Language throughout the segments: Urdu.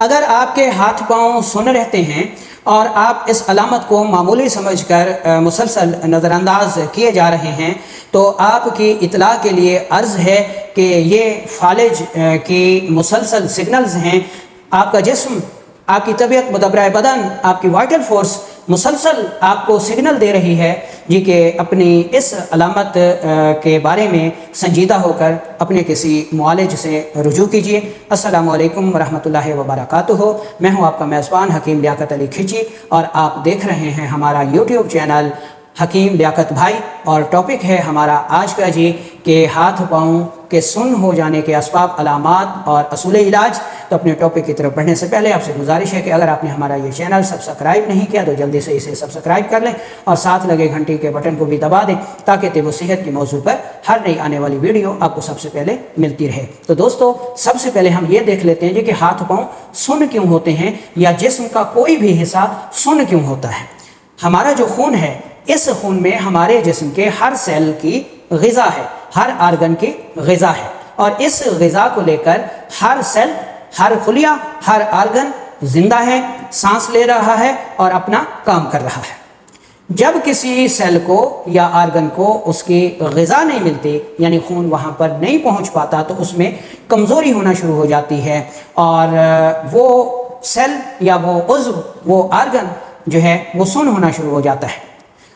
اگر آپ کے ہاتھ پاؤں سن رہتے ہیں اور آپ اس علامت کو معمولی سمجھ کر مسلسل نظر انداز کیے جا رہے ہیں تو آپ کی اطلاع کے لیے عرض ہے کہ یہ فالج کی مسلسل سگنلز ہیں۔ آپ کا جسم، آپ کی طبیعت، مدبرہ بدن، آپ کی وائٹل فورس مسلسل آپ کو سگنل دے رہی ہے جی کہ اپنی اس علامت کے بارے میں سنجیدہ ہو کر اپنے کسی معالج سے رجوع کیجیے۔ السلام علیکم ورحمۃ اللہ وبرکاتہ۔ میں ہوں آپ کا میزبان حکیم لیاقت علی کھچی اور آپ دیکھ رہے ہیں ہمارا یوٹیوب چینل حکیم لیاقت بھائی، اور ٹاپک ہے ہمارا آج کا جی کہ ہاتھ پاؤں کے سن ہو جانے کے اسباب، علامات اور اصول علاج۔ تو اپنے ٹاپک کی طرف بڑھنے سے پہلے آپ سے گزارش ہے کہ اگر آپ نے ہمارا یہ چینل سبسکرائب نہیں کیا تو جلدی سے اسے سبسکرائب کر لیں اور ساتھ لگے گھنٹی کے بٹن کو بھی دبا دیں تاکہ طب و صحت کے موضوع پر ہر نئی آنے والی ویڈیو آپ کو سب سے پہلے ملتی رہے۔ تو دوستو، سب سے پہلے ہم یہ دیکھ لیتے ہیں جی کہ ہاتھ پاؤں سن کیوں ہوتے ہیں، یا جسم کا کوئی بھی حصہ سن کیوں ہوتا ہے۔ ہمارا جو خون ہے، اس خون میں ہمارے جسم کے ہر سیل کی غذا ہے، ہر آرگن کی غذا ہے، اور اس غذا کو لے کر ہر سیل، ہر خلیہ، ہر آرگن زندہ ہے، سانس لے رہا ہے اور اپنا کام کر رہا ہے۔ جب کسی سیل کو یا آرگن کو اس کی غذا نہیں ملتی، یعنی خون وہاں پر نہیں پہنچ پاتا، تو اس میں کمزوری ہونا شروع ہو جاتی ہے اور وہ سیل یا وہ عضو، وہ آرگن جو ہے وہ سن ہونا شروع ہو جاتا ہے،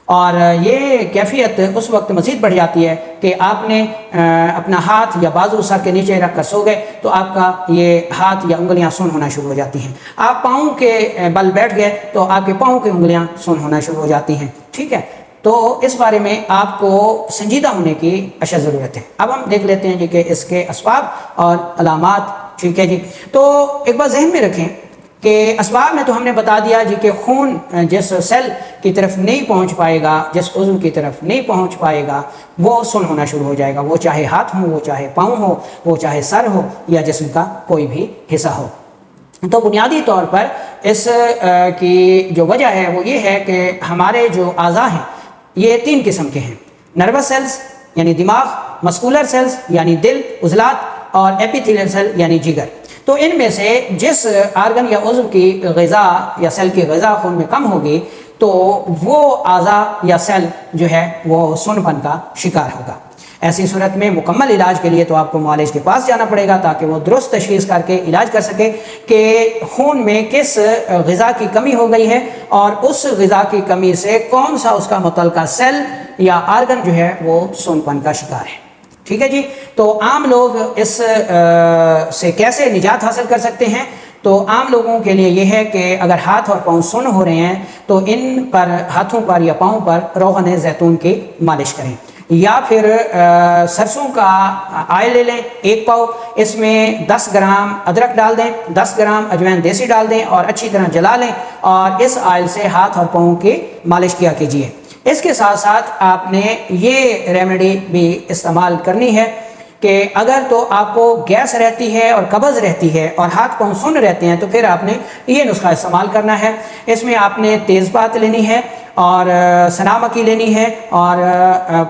اور یہ کیفیت اس وقت مزید بڑھ جاتی ہے کہ آپ نے اپنا ہاتھ یا بازو سر کے نیچے رکھ کر سو گئے تو آپ کا یہ ہاتھ یا انگلیاں سن ہونا شروع ہو جاتی ہیں۔ آپ پاؤں کے بل بیٹھ گئے تو آپ کے پاؤں کی انگلیاں سن ہونا شروع ہو جاتی ہیں، ٹھیک ہے؟ تو اس بارے میں آپ کو سنجیدہ ہونے کی اشد ضرورت ہے۔ اب ہم دیکھ لیتے ہیں جی کہ اس کے اسباب اور علامات، ٹھیک ہے جی؟ تو ایک بات ذہن میں رکھیں کہ اسباب میں تو ہم نے بتا دیا جی کہ خون جس سیل کی طرف نہیں پہنچ پائے گا، جس عضو کی طرف نہیں پہنچ پائے گا، وہ سن ہونا شروع ہو جائے گا، وہ چاہے ہاتھ ہو، وہ چاہے پاؤں ہو، وہ چاہے سر ہو یا جسم کا کوئی بھی حصہ ہو۔ تو بنیادی طور پر اس کی جو وجہ ہے وہ یہ ہے کہ ہمارے جو اعضاء ہیں یہ 3 قسم کے ہیں: نروس سیلز یعنی دماغ، مسکولر سیلز یعنی دل، عضلات، اور ایپیتھیلیل سیل یعنی جگر۔ تو ان میں سے جس آرگن یا عضو کی غذا یا سیل کی غذا خون میں کم ہوگی تو وہ اعضاء یا سیل جو ہے وہ سن پن کا شکار ہوگا۔ ایسی صورت میں مکمل علاج کے لیے تو آپ کو معالج کے پاس جانا پڑے گا تاکہ وہ درست تشخیص کر کے علاج کر سکے کہ خون میں کس غذا کی کمی ہو گئی ہے اور اس غذا کی کمی سے کون سا اس کا متعلقہ سیل یا آرگن جو ہے وہ سن پن کا شکار ہے، ٹھیک ہے جی؟ تو عام لوگ اس سے کیسے نجات حاصل کر سکتے ہیں؟ تو عام لوگوں کے لیے یہ ہے کہ اگر ہاتھ اور پاؤں سن ہو رہے ہیں تو ان پر، ہاتھوں پر یا پاؤں پر روغن زیتون کی مالش کریں، یا پھر سرسوں کا آئل لے لیں 1 پاؤ، اس میں 10 گرام ادرک ڈال دیں، 10 گرام اجوائن دیسی ڈال دیں اور اچھی طرح جلا لیں، اور اس آئل سے ہاتھ اور پاؤں کی مالش کیا کیجیے۔ اس کے ساتھ ساتھ آپ نے یہ ریمیڈی بھی استعمال کرنی ہے کہ اگر تو آپ کو گیس رہتی ہے اور قبض رہتی ہے اور ہاتھ پاؤں سن رہتے ہیں تو پھر آپ نے یہ نسخہ استعمال کرنا ہے۔ اس میں آپ نے تیز پات لینی ہے اور سنا مکی لینی ہے اور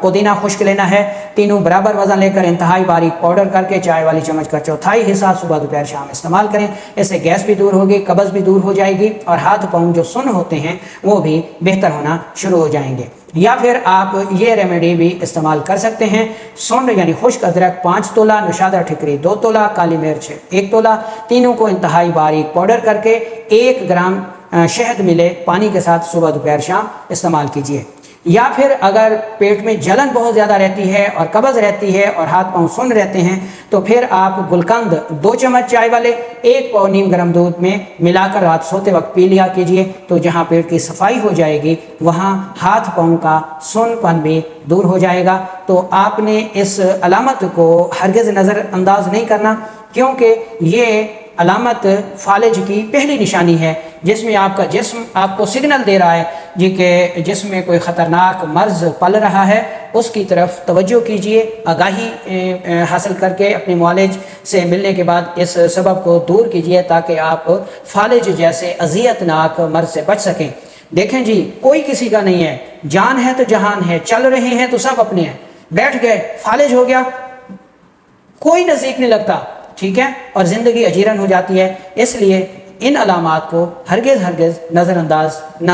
پودینہ خشک لینا ہے، تینوں برابر وزن لے کر انتہائی باریک پاؤڈر کر کے چائے والی چمچ کا 1/4 حصہ صبح دوپہر شام استعمال کریں۔ اس سے گیس بھی دور ہوگی، قبض بھی دور ہو جائے گی اور ہاتھ پاؤں جو سن ہوتے ہیں وہ بھی بہتر ہونا شروع ہو جائیں گے۔ یا پھر آپ یہ ریمیڈی بھی استعمال کر سکتے ہیں، سونڈ یعنی خشک ادرک 5 تولہ، نشادر ٹھکری 2 تولہ، کالی مرچ 1 تولہ، تینوں کو انتہائی باریک پاؤڈر کر کے 1 گرام شہد ملے پانی کے ساتھ صبح دوپہر شام استعمال کیجیے۔ یا پھر اگر پیٹ میں جلن بہت زیادہ رہتی ہے اور قبض رہتی ہے اور ہاتھ پاؤں سن رہتے ہیں تو پھر آپ گلقند 2 چمچ چائے والے 1 پاؤ نیم گرم دودھ میں ملا کر رات سوتے وقت پی لیا کیجیے، تو جہاں پیٹ کی صفائی ہو جائے گی وہاں ہاتھ پاؤں کا سن پن بھی دور ہو جائے گا۔ تو آپ نے اس علامت کو ہرگز نظر انداز نہیں کرنا، کیونکہ یہ علامت فالج کی پہلی نشانی ہے جس میں آپ کا جسم آپ کو سگنل دے رہا ہے جی کہ جسم میں کوئی خطرناک مرض پل رہا ہے، اس کی طرف توجہ کیجیے، آگاہی حاصل کر کے اپنے معالج سے ملنے کے بعد اس سبب کو دور کیجیے تاکہ آپ فالج جیسے اذیت ناک مرض سے بچ سکیں۔ دیکھیں جی، کوئی کسی کا نہیں ہے، جان ہے تو جہان ہے، چل رہے ہیں تو سب اپنے ہیں، بیٹھ گئے فالج ہو گیا کوئی نزدیک نہیں لگتا، ٹھیک ہے، اور زندگی اجیرن ہو جاتی ہے۔ اس لیے ان علامات کو ہرگز نظر انداز نہ